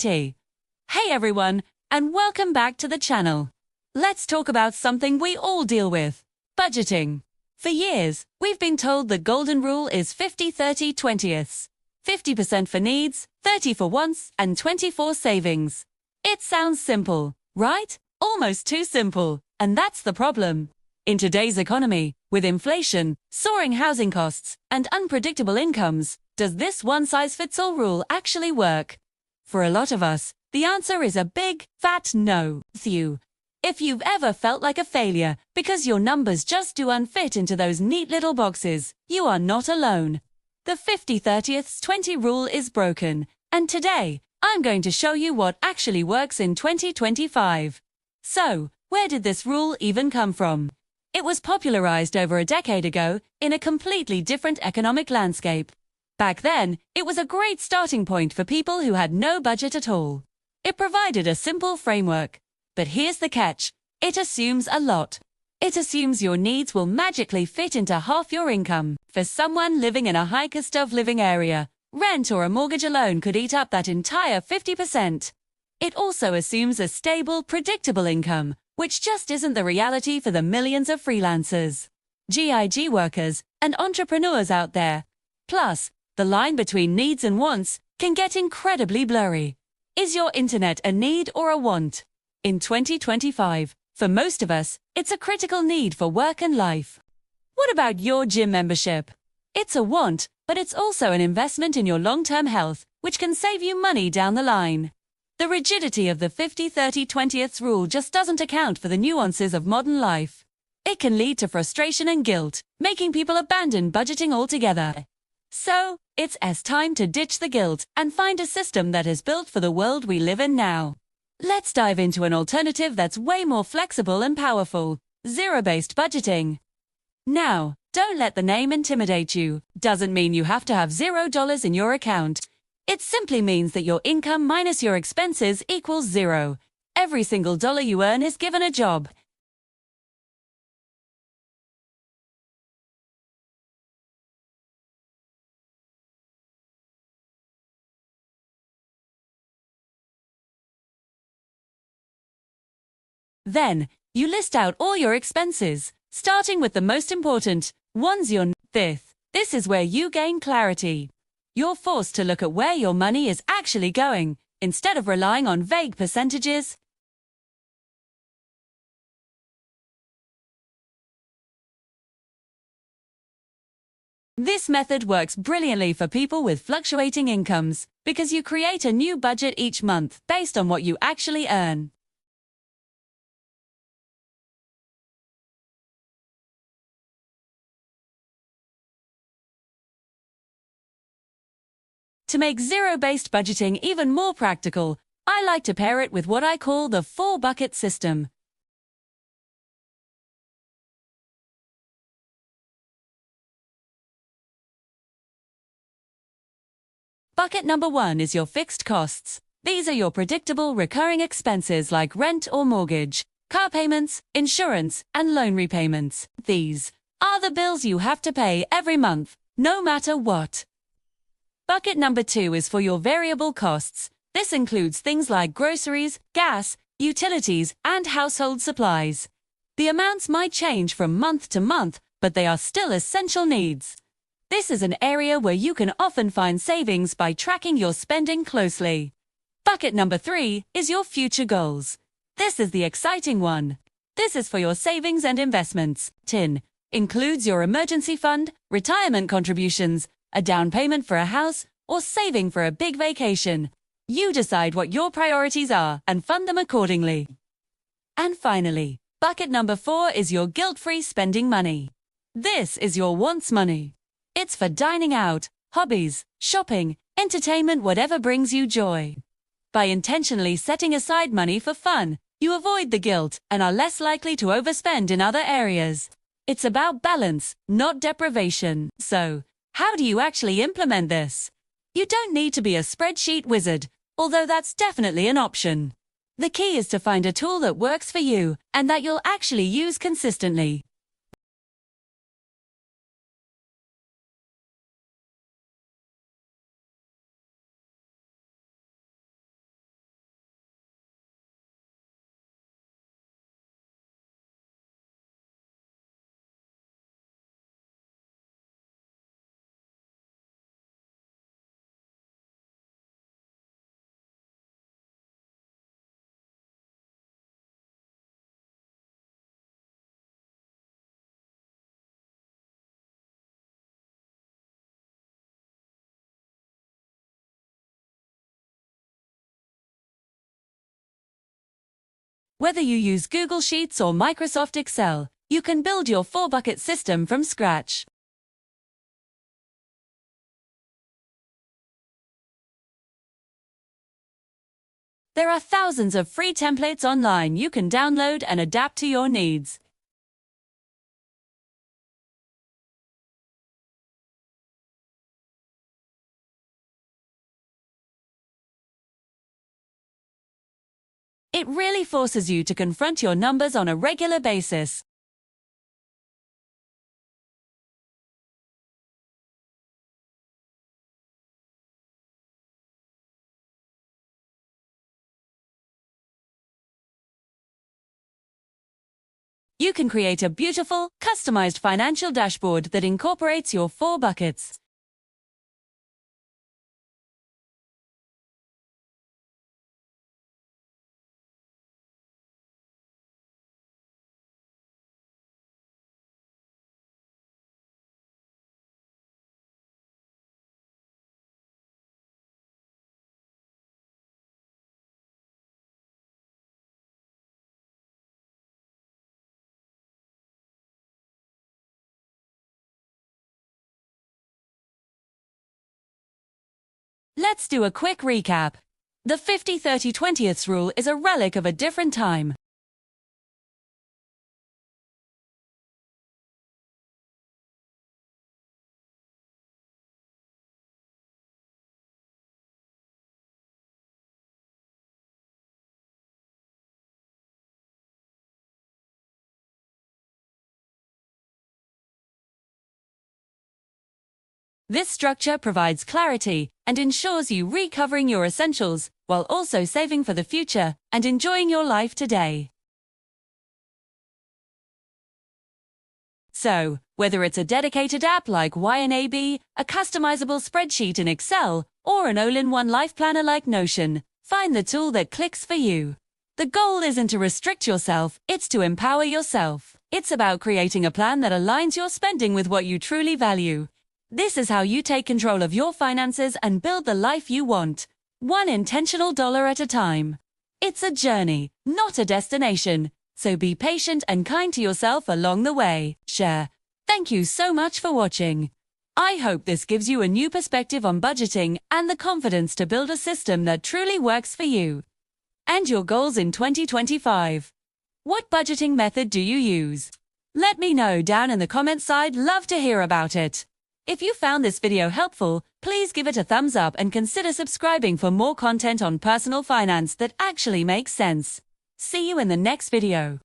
Hey everyone, and welcome back to the channel. Let's talk about something we all deal with: budgeting. For years, we've been told the golden rule is 50-30-20ths. 50% for needs, 30 for wants, and 20 for savings. It sounds simple, right? Almost too simple, and that's the problem. In today's economy, with inflation, soaring housing costs, and unpredictable incomes, does this one-size-fits-all rule actually work? For a lot of us, the answer is a big, fat no. If you've ever felt like a failure because your numbers just do unfit into those neat little boxes, you are not alone. The 50-30-20 rule is broken, and today, I'm going to show you what actually works in 2025. So, where did this rule even come from? It was popularized over a decade ago in a completely different economic landscape. Back then, it was a great starting point for people who had no budget at all. It provided a simple framework. But here's the catch: it assumes a lot. It assumes your needs will magically fit into half your income. For someone living in a high cost of living area, rent or a mortgage alone could eat up that entire 50%. It also assumes a stable, predictable income, which just isn't the reality for the millions of freelancers, gig workers, and entrepreneurs out there. Plus, the line between needs and wants can get incredibly blurry. Is your internet a need or a want? In 2025, for most of us, it's a critical need for work and life. What about your gym membership? It's a want, but it's also an investment in your long-term health, which can save you money down the line. The rigidity of the 50-30-20ths rule just doesn't account for the nuances of modern life. It can lead to frustration and guilt, making people abandon budgeting altogether. So, it's time to ditch the guilt and find a system that is built for the world we live in now. Let's dive into an alternative that's way more flexible and powerful: zero-based budgeting. Now, don't let the name intimidate you. Doesn't mean you have to have $0 in your account. It simply means that your income minus your expenses equals zero. Every single dollar you earn is given a job. Then, you list out all your expenses, starting with the most important ones. This is where you gain clarity. You're forced to look at where your money is actually going, instead of relying on vague percentages. This method works brilliantly for people with fluctuating incomes, because you create a new budget each month based on what you actually earn. To make zero-based budgeting even more practical, I like to pair it with what I call the 4-bucket system. Bucket number 1 is your fixed costs. These are your predictable, recurring expenses like rent or mortgage, car payments, insurance, and loan repayments. These are the bills you have to pay every month, no matter what. Bucket number 2 is for your variable costs. This includes things like groceries, gas, utilities, and household supplies. The amounts might change from month to month, but they are still essential needs. This is an area where you can often find savings by tracking your spending closely. Bucket number 3 is your future goals. This is the exciting one. This is for your savings and investments. Includes your emergency fund, retirement contributions, a down payment for a house, or saving for a big vacation. You decide what your priorities are and fund them accordingly. And finally, bucket number 4 is your guilt-free spending money. This is your wants money. It's for dining out, hobbies, shopping, entertainment, whatever brings you joy. By intentionally setting aside money for fun, you avoid the guilt and are less likely to overspend in other areas. It's about balance, not deprivation. So, how do you actually implement this? You don't need to be a spreadsheet wizard, although that's definitely an option. The key is to find a tool that works for you and that you'll actually use consistently. Whether you use Google Sheets or Microsoft Excel, you can build your 4-bucket system from scratch. There are thousands of free templates online you can download and adapt to your needs. It really forces you to confront your numbers on a regular basis. You can create a beautiful, customized financial dashboard that incorporates your 4 buckets. Let's do a quick recap. The 50-30-20ths rule is a relic of a different time. This structure provides clarity and ensures you recovering your essentials while also saving for the future and enjoying your life today. So, whether it's a dedicated app like YNAB, a customizable spreadsheet in Excel, or an all-in-one life planner like Notion, find the tool that clicks for you. The goal isn't to restrict yourself, it's to empower yourself. It's about creating a plan that aligns your spending with what you truly value. This is how you take control of your finances and build the life you want, one intentional dollar at a time. It's a journey, not a destination, so be patient and kind to yourself along the way. Share. Thank you so much for watching. I hope this gives you a new perspective on budgeting and the confidence to build a system that truly works for you and your goals in 2025. What budgeting method do you use? Let me know down in the comments. I'd love to hear about it. If you found this video helpful, please give it a thumbs up and consider subscribing for more content on personal finance that actually makes sense. See you in the next video.